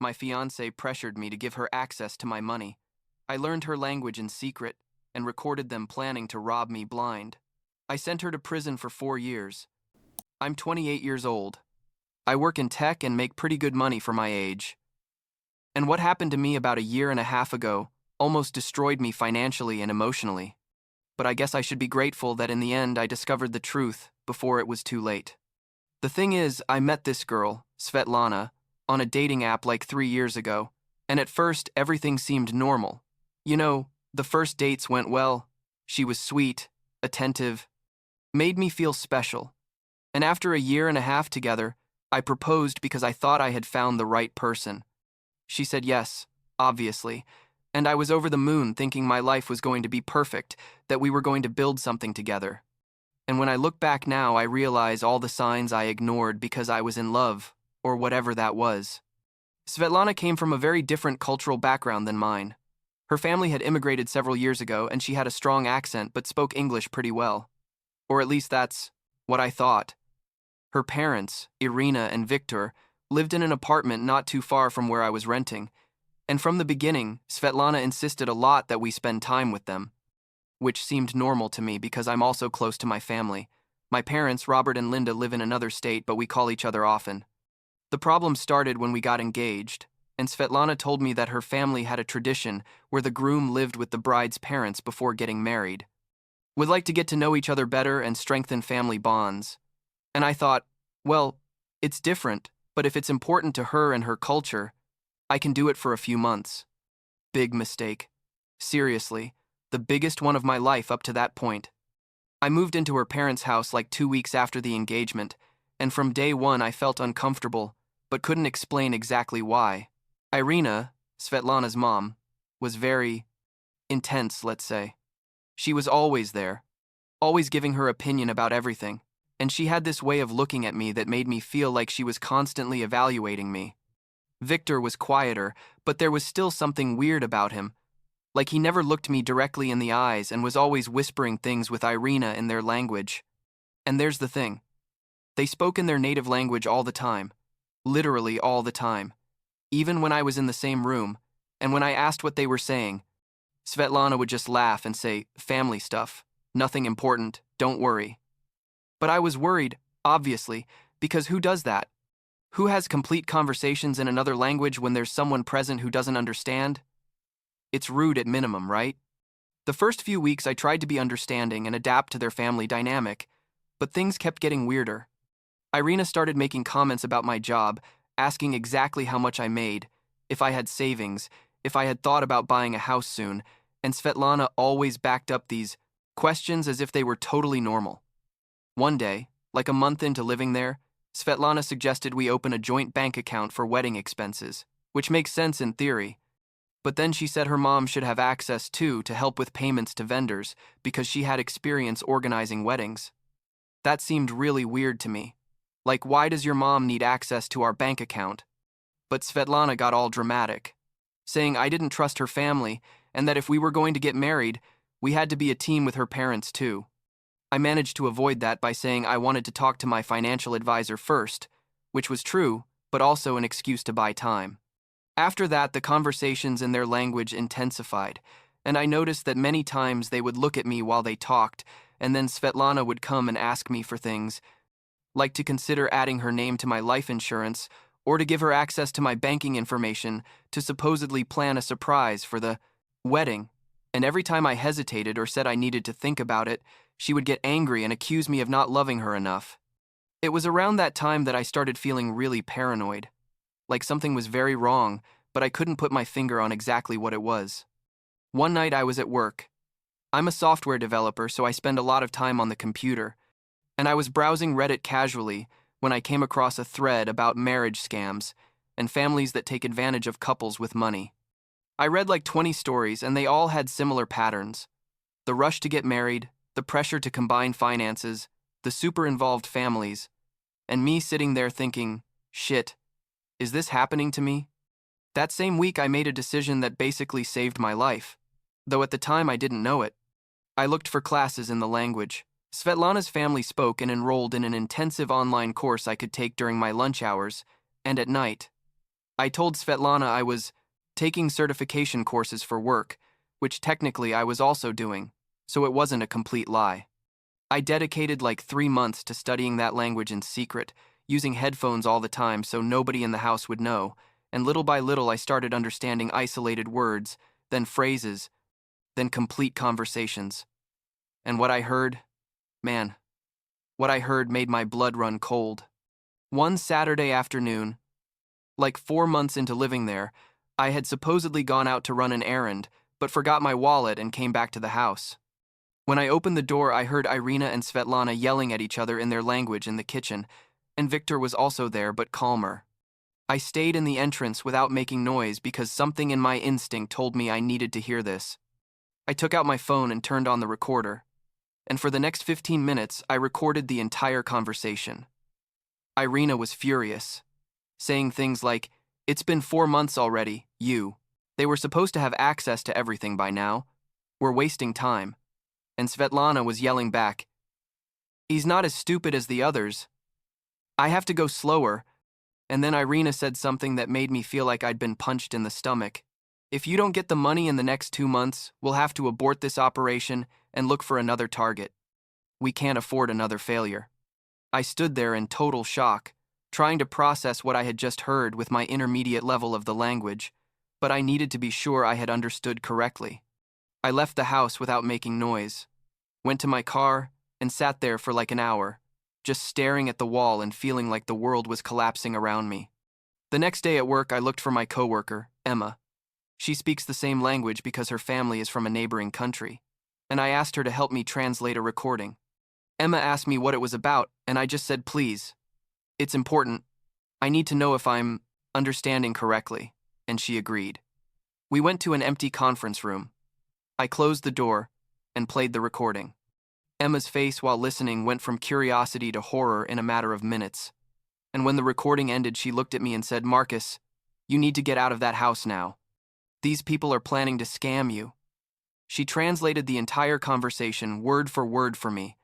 my fiancée pressured me to give her access to my money. I learned her language in secret and recorded them planning to rob me blind. I sent her to prison for 4 years. I'm 28 years old. I work in tech and make pretty good money for my age. And what happened to me about a year and a half ago almost destroyed me financially and emotionally. But I guess I should be grateful that in the end I discovered the truth before it was too late. The thing is, I met this girl, Svetlana, on a dating app like 3 years ago, and at first everything seemed normal. You know, the first dates went well. She was sweet, attentive, made me feel special. And after a year and a half together, I proposed because I thought I had found the right person. She said yes, obviously, and I was over the moon thinking my life was going to be perfect, that we were going to build something together. And when I look back now, I realize all the signs I ignored because I was in love, or whatever that was. Svetlana came from a very different cultural background than mine. Her family had immigrated several years ago, and she had a strong accent but spoke English pretty well. Or at least that's what I thought. Her parents, Irina and Viktor, lived in an apartment not too far from where I was renting, and from the beginning, Svetlana insisted a lot that we spend time with them, which seemed normal to me because I'm also close to my family. My parents, Robert and Linda, live in another state, but we call each other often. The problem started when we got engaged, and Svetlana told me that her family had a tradition where the groom lived with the bride's parents before getting married. Would like to get to know each other better and strengthen family bonds. And I thought, well, it's different, but if it's important to her and her culture, I can do it for a few months. Big mistake. Seriously, the biggest one of my life up to that point. I moved into her parents' house like 2 weeks after the engagement, and from day one I felt uncomfortable, but couldn't explain exactly why. Irina, Svetlana's mom, was very intense, let's say. She was always there, always giving her opinion about everything, and she had this way of looking at me that made me feel like she was constantly evaluating me. Viktor was quieter, but there was still something weird about him, like he never looked me directly in the eyes and was always whispering things with Irina in their language. And there's the thing. They spoke in their native language all the time, literally all the time, even when I was in the same room, and when I asked what they were saying, Svetlana would just laugh and say, family stuff, nothing important, don't worry. But I was worried, obviously, because who does that? Who has complete conversations in another language when there's someone present who doesn't understand? It's rude at minimum, right? The first few weeks I tried to be understanding and adapt to their family dynamic, but things kept getting weirder. Irina started making comments about my job, asking exactly how much I made, if I had savings, if I had thought about buying a house soon, and Svetlana always backed up these questions as if they were totally normal. One day, like a month into living there, Svetlana suggested we open a joint bank account for wedding expenses, which makes sense in theory. But then she said her mom should have access too to help with payments to vendors because she had experience organizing weddings. That seemed really weird to me. Like, why does your mom need access to our bank account? But Svetlana got all dramatic, saying I didn't trust her family and that if we were going to get married, we had to be a team with her parents too. I managed to avoid that by saying I wanted to talk to my financial advisor first, which was true, but also an excuse to buy time. After that, the conversations in their language intensified, and I noticed that many times they would look at me while they talked, and then Svetlana would come and ask me for things, like to consider adding her name to my life insurance, or to give her access to my banking information to supposedly plan a surprise for the wedding. And every time I hesitated or said I needed to think about it, she would get angry and accuse me of not loving her enough. It was around that time that I started feeling really paranoid, like something was very wrong, but I couldn't put my finger on exactly what it was. One night I was at work. I'm a software developer, so I spend a lot of time on the computer, and I was browsing Reddit casually when I came across a thread about marriage scams and families that take advantage of couples with money. I read like 20 stories, and they all had similar patterns. The rush to get married, the pressure to combine finances, the super involved families, and me sitting there thinking, shit, is this happening to me? That same week I made a decision that basically saved my life, though at the time I didn't know it. I looked for classes in the language. Svetlana's family spoke and enrolled in an intensive online course I could take during my lunch hours and at night. I told Svetlana I was taking certification courses for work, which technically I was also doing, so it wasn't a complete lie. I dedicated like 3 months to studying that language in secret, using headphones all the time so nobody in the house would know, and little by little I started understanding isolated words, then phrases, then complete conversations. And what I heard, man, what I heard made my blood run cold. One Saturday afternoon, like 4 months into living there, I had supposedly gone out to run an errand, but forgot my wallet and came back to the house. When I opened the door, I heard Irina and Svetlana yelling at each other in their language in the kitchen, and Victor was also there but calmer. I stayed in the entrance without making noise because something in my instinct told me I needed to hear this. I took out my phone and turned on the recorder, and for the next 15 minutes, I recorded the entire conversation. Irina was furious, saying things like, "It's been 4 months already, you. They were supposed to have access to everything by now. We're wasting time." And Svetlana was yelling back, "He's not as stupid as the others. I have to go slower." And then Irina said something that made me feel like I'd been punched in the stomach. "If you don't get the money in the next 2 months, we'll have to abort this operation and look for another target. We can't afford another failure." I stood there in total shock, trying to process what I had just heard with my intermediate level of the language, but I needed to be sure I had understood correctly. I left the house without making noise, went to my car, and sat there for like an hour, just staring at the wall and feeling like the world was collapsing around me. The next day at work, I looked for my coworker, Emma. She speaks the same language because her family is from a neighboring country, and I asked her to help me translate a recording. Emma asked me what it was about, and I just said, "Please. It's important. I need to know if I'm understanding correctly," and she agreed. We went to an empty conference room. I closed the door and played the recording. Emma's face while listening went from curiosity to horror in a matter of minutes. And when the recording ended, she looked at me and said, "Marcus, you need to get out of that house now. These people are planning to scam you." She translated the entire conversation word for word for me,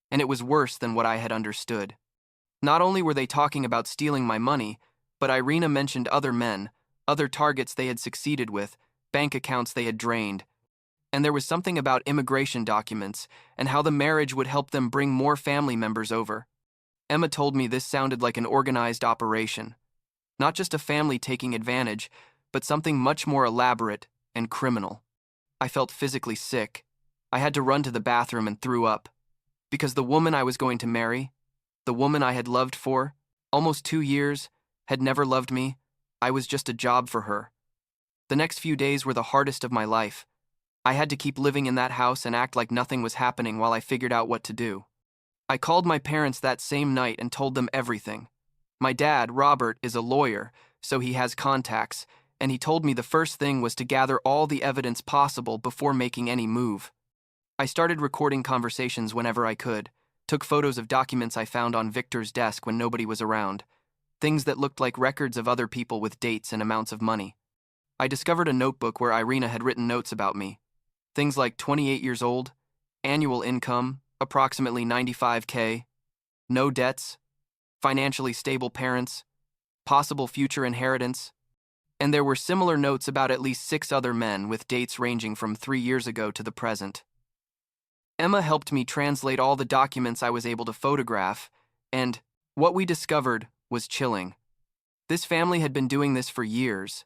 and it was worse than what I had understood. Not only were they talking about stealing my money, but Irina mentioned other men, other targets they had succeeded with, bank accounts they had drained, and there was something about immigration documents and how the marriage would help them bring more family members over. Emma told me this sounded like an organized operation, not just a family taking advantage, but something much more elaborate and criminal. I felt physically sick. I had to run to the bathroom and threw up, because the woman I was going to marry, the woman I had loved for almost 2 years, had never loved me. I was just a job for her. The next few days were the hardest of my life. I had to keep living in that house and act like nothing was happening while I figured out what to do. I called my parents that same night and told them everything. My dad, Robert, is a lawyer, so he has contacts, and he told me the first thing was to gather all the evidence possible before making any move. I started recording conversations whenever I could, took photos of documents I found on Victor's desk when nobody was around, things that looked like records of other people with dates and amounts of money. I discovered a notebook where Irina had written notes about me. Things like 28 years old, annual income, approximately 95K, no debts, financially stable parents, possible future inheritance, and there were similar notes about at least 6 other men with dates ranging from 3 years ago to the present. Emma helped me translate all the documents I was able to photograph, and what we discovered was chilling. This family had been doing this for years.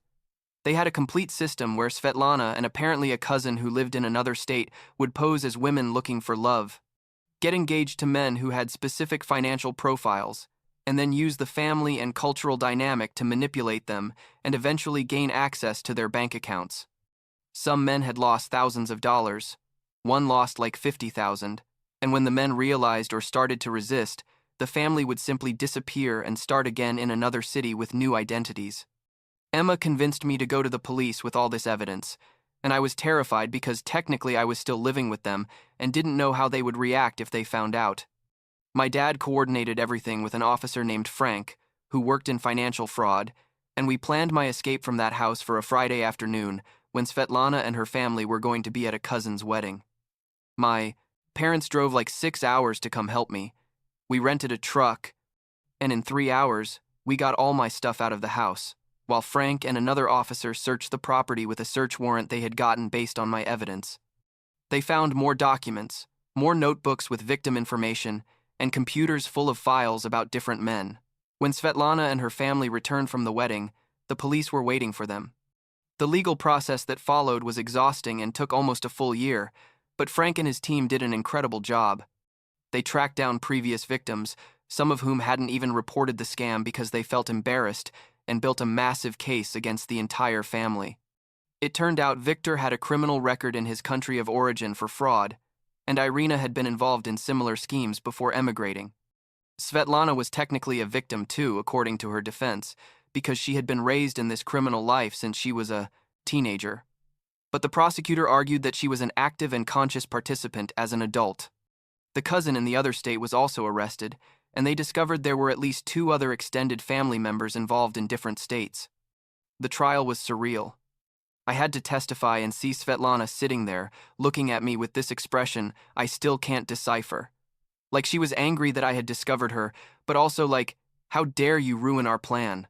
They had a complete system where Svetlana and apparently a cousin who lived in another state would pose as women looking for love, get engaged to men who had specific financial profiles, and then use the family and cultural dynamic to manipulate them and eventually gain access to their bank accounts. Some men had lost thousands of dollars. One lost like 50,000, and when the men realized or started to resist, the family would simply disappear and start again in another city with new identities. Emma convinced me to go to the police with all this evidence, and I was terrified because technically I was still living with them and didn't know how they would react if they found out. My dad coordinated everything with an officer named Frank, who worked in financial fraud, and we planned my escape from that house for a Friday afternoon when Svetlana and her family were going to be at a cousin's wedding. My parents drove like 6 hours to come help me. We rented a truck, and in 3 hours, we got all my stuff out of the house. while Frank and another officer searched the property with a search warrant they had gotten based on my evidence. They found more documents, more notebooks with victim information, and computers full of files about different men. When Svetlana and her family returned from the wedding, the police were waiting for them. The legal process that followed was exhausting and took almost a full year, but Frank and his team did an incredible job. They tracked down previous victims, some of whom hadn't even reported the scam because they felt embarrassed, and built a massive case against the entire family. It turned out Victor had a criminal record in his country of origin for fraud, and Irina had been involved in similar schemes before emigrating. Svetlana was technically a victim too, according to her defense, because she had been raised in this criminal life since she was a teenager. But the prosecutor argued that she was an active and conscious participant as an adult. The cousin in the other state was also arrested, and they discovered there were at least 2 other extended family members involved in different states. The trial was surreal. I had to testify and see Svetlana sitting there, looking at me with this expression I still can't decipher. Like she was angry that I had discovered her, but also like, how dare you ruin our plan?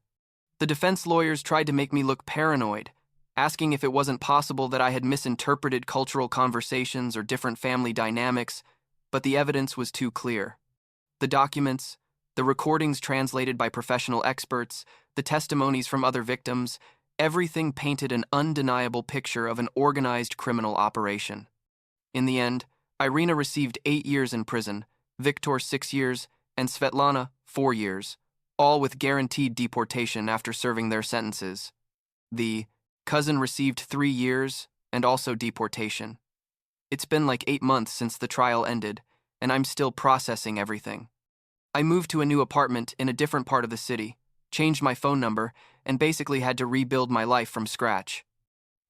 The defense lawyers tried to make me look paranoid, asking if it wasn't possible that I had misinterpreted cultural conversations or different family dynamics, but the evidence was too clear. The documents, the recordings translated by professional experts, the testimonies from other victims, everything painted an undeniable picture of an organized criminal operation. In the end, Irina received 8 years in prison, Victor 6 years, and Svetlana 4 years, all with guaranteed deportation after serving their sentences. The cousin received 3 years and also deportation. It's been like 8 months since the trial ended, and I'm still processing everything. I moved to a new apartment in a different part of the city, changed my phone number, and basically had to rebuild my life from scratch.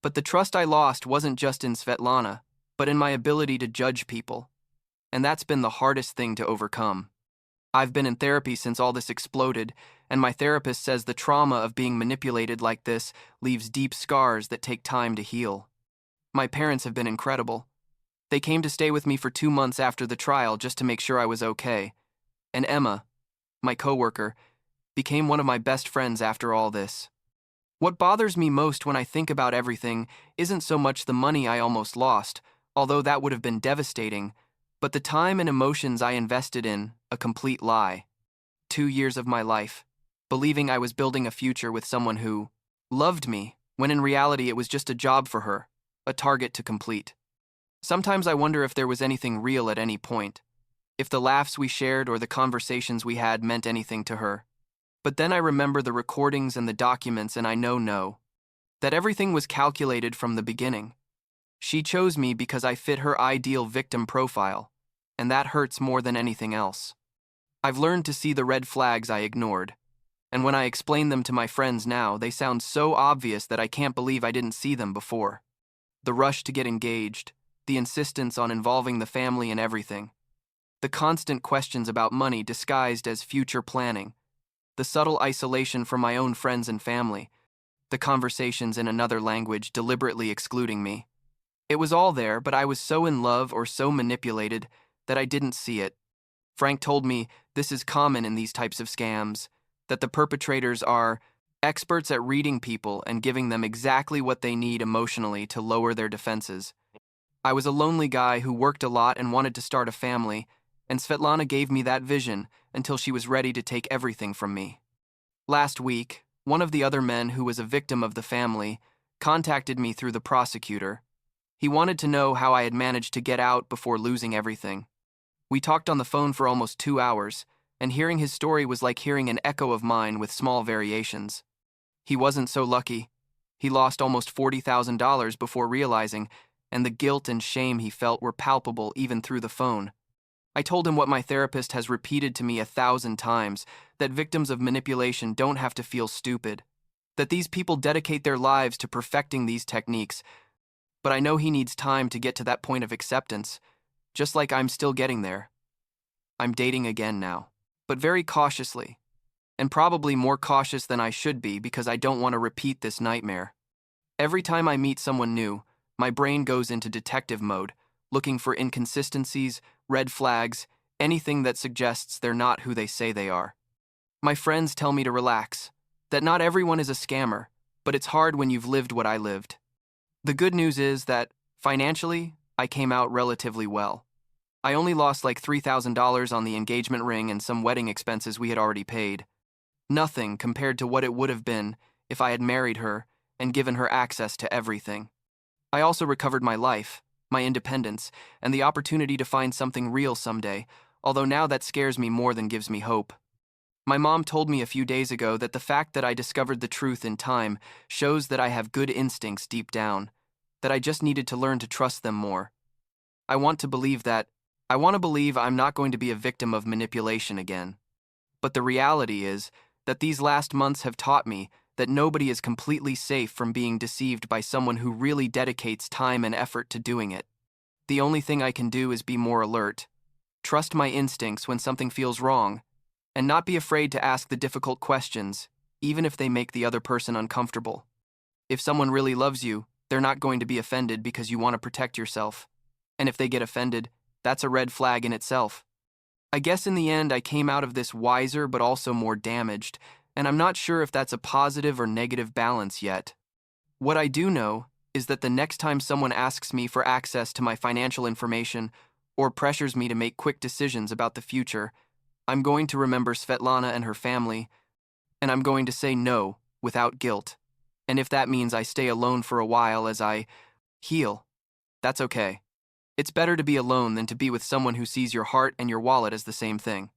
But the trust I lost wasn't just in Svetlana, but in my ability to judge people. And that's been the hardest thing to overcome. I've been in therapy since all this exploded, and my therapist says the trauma of being manipulated like this leaves deep scars that take time to heal. My parents have been incredible. They came to stay with me for 2 months after the trial just to make sure I was okay. And Emma, my coworker, became one of my best friends after all this. What bothers me most when I think about everything isn't so much the money I almost lost, although that would have been devastating, but the time and emotions I invested in a complete lie. 2 years of my life, believing I was building a future with someone who loved me, when in reality it was just a job for her, a target to complete. Sometimes I wonder if there was anything real at any point, if the laughs we shared or the conversations we had meant anything to her. But then I remember the recordings and the documents and I know that everything was calculated from the beginning. She chose me because I fit her ideal victim profile, and that hurts more than anything else. I've learned to see the red flags I ignored, and when I explain them to my friends now, they sound so obvious that I can't believe I didn't see them before. The rush to get engaged, the insistence on involving the family in everything, the constant questions about money disguised as future planning, the subtle isolation from my own friends and family, the conversations in another language deliberately excluding me. It was all there, but I was so in love or so manipulated that I didn't see it. Frank told me this is common in these types of scams, that the perpetrators are experts at reading people and giving them exactly what they need emotionally to lower their defenses. I was a lonely guy who worked a lot and wanted to start a family, and Svetlana gave me that vision until she was ready to take everything from me. Last week, one of the other men who was a victim of the family contacted me through the prosecutor. He wanted to know how I had managed to get out before losing everything. We talked on the phone for almost 2 hours, and hearing his story was like hearing an echo of mine with small variations. He wasn't so lucky. He lost almost $40,000 before realizing, and the guilt and shame he felt were palpable even through the phone. I told him what my therapist has repeated to me 1,000 times, that victims of manipulation don't have to feel stupid, that these people dedicate their lives to perfecting these techniques, but I know he needs time to get to that point of acceptance, just like I'm still getting there. I'm dating again now, but very cautiously, and probably more cautious than I should be because I don't want to repeat this nightmare. Every time I meet someone new, my brain goes into detective mode, looking for inconsistencies, red flags, anything that suggests they're not who they say they are. My friends tell me to relax, that not everyone is a scammer, but it's hard when you've lived what I lived. The good news is that, financially, I came out relatively well. I only lost like $3,000 on the engagement ring and some wedding expenses we had already paid. Nothing compared to what it would have been if I had married her and given her access to everything. I also recovered my life, my independence, and the opportunity to find something real someday, although now that scares me more than gives me hope. My mom told me a few days ago that the fact that I discovered the truth in time shows that I have good instincts deep down, that I just needed to learn to trust them more. I want to believe that. I want to believe I'm not going to be a victim of manipulation again. But the reality is that these last months have taught me that nobody is completely safe from being deceived by someone who really dedicates time and effort to doing it. The only thing I can do is be more alert, trust my instincts when something feels wrong, and not be afraid to ask the difficult questions, even if they make the other person uncomfortable. If someone really loves you, they're not going to be offended because you want to protect yourself. And if they get offended, that's a red flag in itself. I guess in the end I came out of this wiser but also more damaged, and I'm not sure if that's a positive or negative balance yet. What I do know is that the next time someone asks me for access to my financial information or pressures me to make quick decisions about the future, I'm going to remember Svetlana and her family, and I'm going to say no without guilt. And if that means I stay alone for a while as I heal, that's okay. It's better to be alone than to be with someone who sees your heart and your wallet as the same thing.